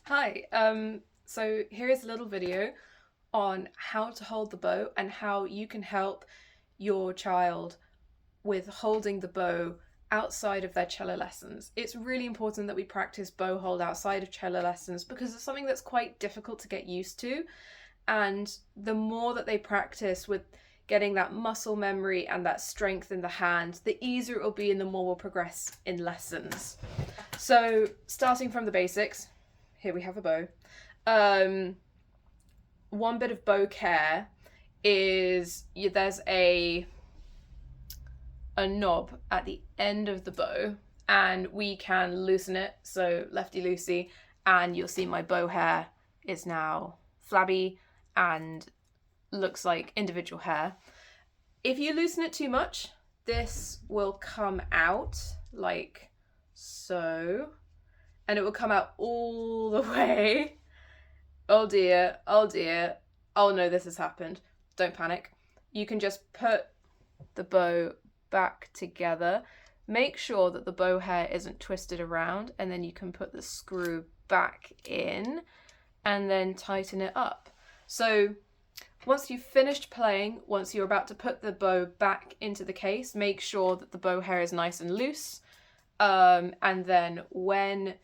Hi, so here is a little video on how to hold the bow and how you can help your child with holding the bow outside of their cello lessons. It's really important that we practice bow hold outside of cello lessons because it's something that's quite difficult to get used to. And the more that they practice with getting that muscle memory and that strength in the hand, the easier it will be and the more we'll progress in lessons. So, starting from the basics, here we have a bow. One bit of bow care is there's a knob at the end of the bow, and we can loosen it, so lefty loosey, and you'll see my bow hair is now flabby and looks like individual hair. If you loosen it too much, this will come out like so, and it will come out all the way. Oh dear, oh dear, oh no, this has happened. Don't panic. You can just put the bow back together. Make sure that the bow hair isn't twisted around, and then you can put the screw back in and then tighten it up. So once you've finished playing, once you're about to put the bow back into the case, make sure that the bow hair is nice and loose. And then when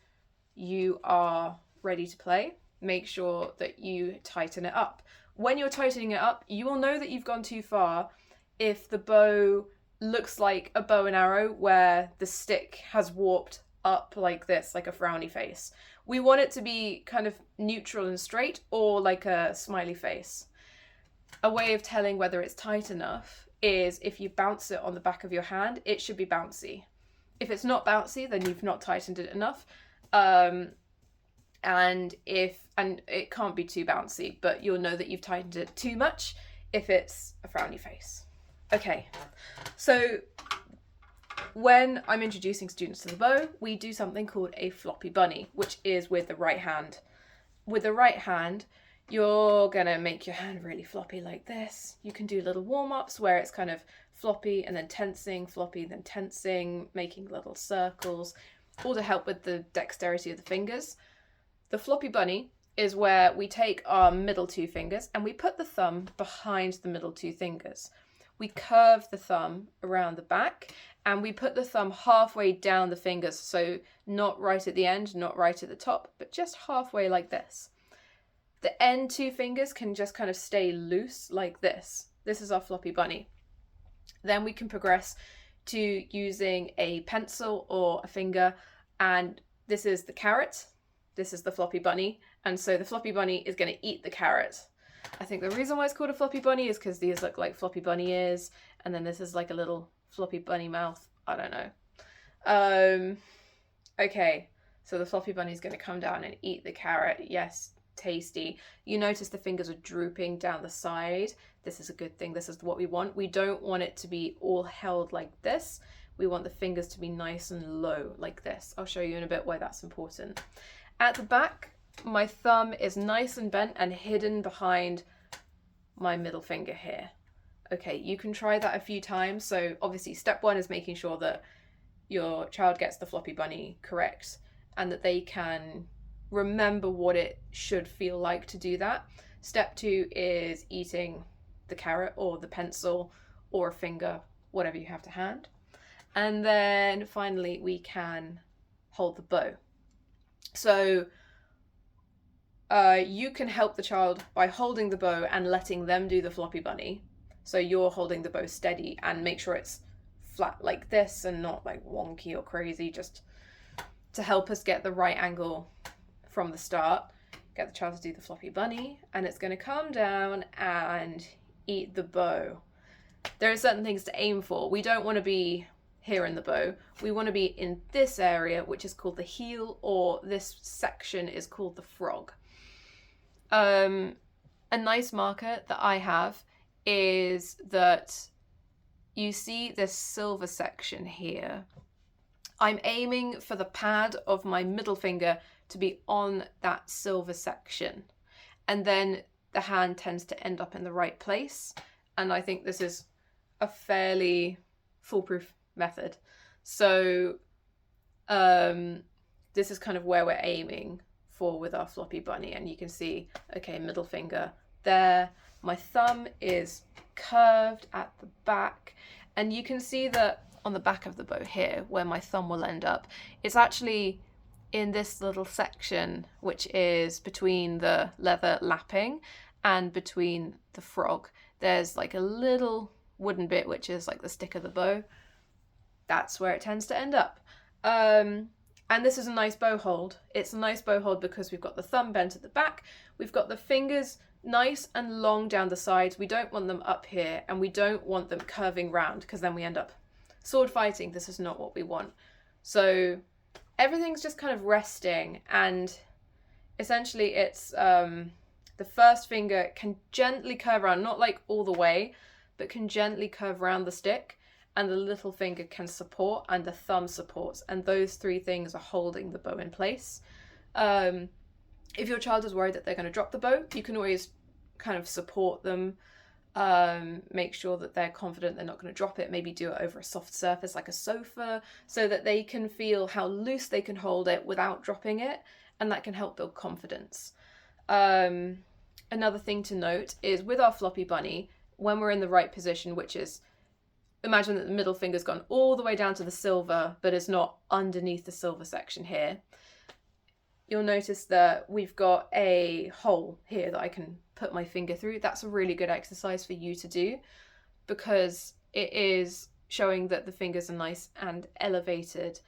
you are ready to play, make sure that you tighten it up. When you're tightening it up, you will know that you've gone too far if the bow looks like a bow and arrow where the stick has warped up like this, like a frowny face. We want it to be kind of neutral and straight, or like a smiley face. A way of telling whether it's tight enough is if you bounce it on the back of your hand, it should be bouncy. If it's not bouncy, then you've not tightened it enough. And it can't be too bouncy, but you'll know that you've tightened it too much if it's a frowny face. Okay, so when I'm introducing students to the bow, we do something called a floppy bunny, which is with the right hand. With the right hand, you're gonna make your hand really floppy like this. You can do little warm-ups where it's kind of floppy and then tensing, floppy, then tensing, making little circles, all to help with the dexterity of the fingers. The floppy bunny is where we take our middle two fingers and we put the thumb behind the middle two fingers. We curve the thumb around the back and we put the thumb halfway down the fingers, so not right at the end, not right at the top, but just halfway like this. The end two fingers can just kind of stay loose like this. This is our floppy bunny. Then we can progress to using a pencil or a finger, and this is the carrot, this is the floppy bunny, and so the floppy bunny is going to eat the carrot. I think the reason why it's called a floppy bunny is because these look like floppy bunny ears, and then this is like a little floppy bunny mouth. I don't know. Okay, so the floppy bunny is going to come down and eat the carrot. Yes, tasty. You notice the fingers are drooping down the side. This is a good thing. This is what we want. We don't want it to be all held like this. We want the fingers to be nice and low like this. I'll show you in a bit why that's important. At the back, my thumb is nice and bent and hidden behind my middle finger here. Okay, you can try that a few times. So obviously step one is making sure that your child gets the floppy bunny correct and that they can remember what it should feel like to do that. Step two is eating the carrot or the pencil or a finger, whatever you have to hand. And then finally we can hold the bow. So you can help the child by holding the bow and letting them do the floppy bunny. So you're holding the bow steady and make sure it's flat like this and not like wonky or crazy, just to help us get the right angle from the start. Get the child to do the floppy bunny, and it's going to come down and eat the bow. There are certain things to aim for. We don't want to be here in the bow. We want to be in this area, which is called the heel, or this section is called the frog. A nice marker that I have is that you see this silver section here. I'm aiming for the pad of my middle finger to be on that silver section, and then the hand tends to end up in the right place, and I think this is a fairly foolproof method. So this is kind of where we're aiming for with our Floppy Bunny. And you can see, okay, middle finger there. My thumb is curved at the back, and you can see that on the back of the bow here, where my thumb will end up, it's actually in this little section, which is between the leather lapping and between the frog. There's like a little wooden bit, which is like the stick of the bow. That's where it tends to end up. And this is a nice bow hold. It's a nice bow hold because we've got the thumb bent at the back. We've got the fingers nice and long down the sides. We don't want them up here, and we don't want them curving round, because then we end up sword fighting. This is not what we want. So everything's just kind of resting, and essentially it's the first finger can gently curve around, not like all the way, but can gently curve around the stick, and the little finger can support, and the thumb supports, and those three things are holding the bow in place. If your child is worried that they're going to drop the bow, you can always kind of support them, make sure that they're confident they're not going to drop it, maybe do it over a soft surface like a sofa, so that they can feel how loose they can hold it without dropping it, and that can help build confidence. Another thing to note is with our Floppy Bunny, when we're in the right position, which is, imagine that the middle finger's gone all the way down to the silver, but is not underneath the silver section here. You'll notice that we've got a hole here that I can put my finger through. That's a really good exercise for you to do, because it is showing that the fingers are nice and elevated.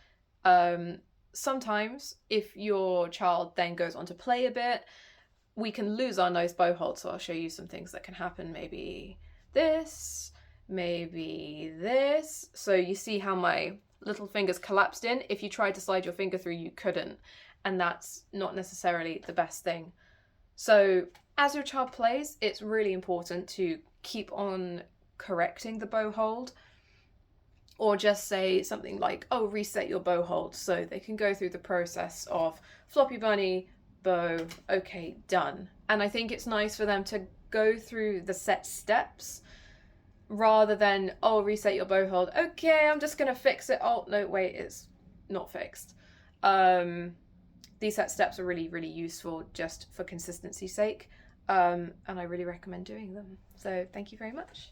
Sometimes if your child then goes on to play a bit, we can lose our nice bow hold. So I'll show you some things that can happen. Maybe this, maybe this. So you see how my little fingers collapsed in. If you tried to slide your finger through, you couldn't. And that's not necessarily the best thing. So as your child plays, it's really important to keep on correcting the bow hold, or just say something like, oh, reset your bow hold, so they can go through the process of Floppy Bunny, bow, okay, done. And I think it's nice for them to go through the set steps rather than, oh, reset your bow hold, okay, I'm just gonna fix it, oh no, wait, it's not fixed. These set steps are really, really useful just for consistency's sake, and I really recommend doing them. So thank you very much.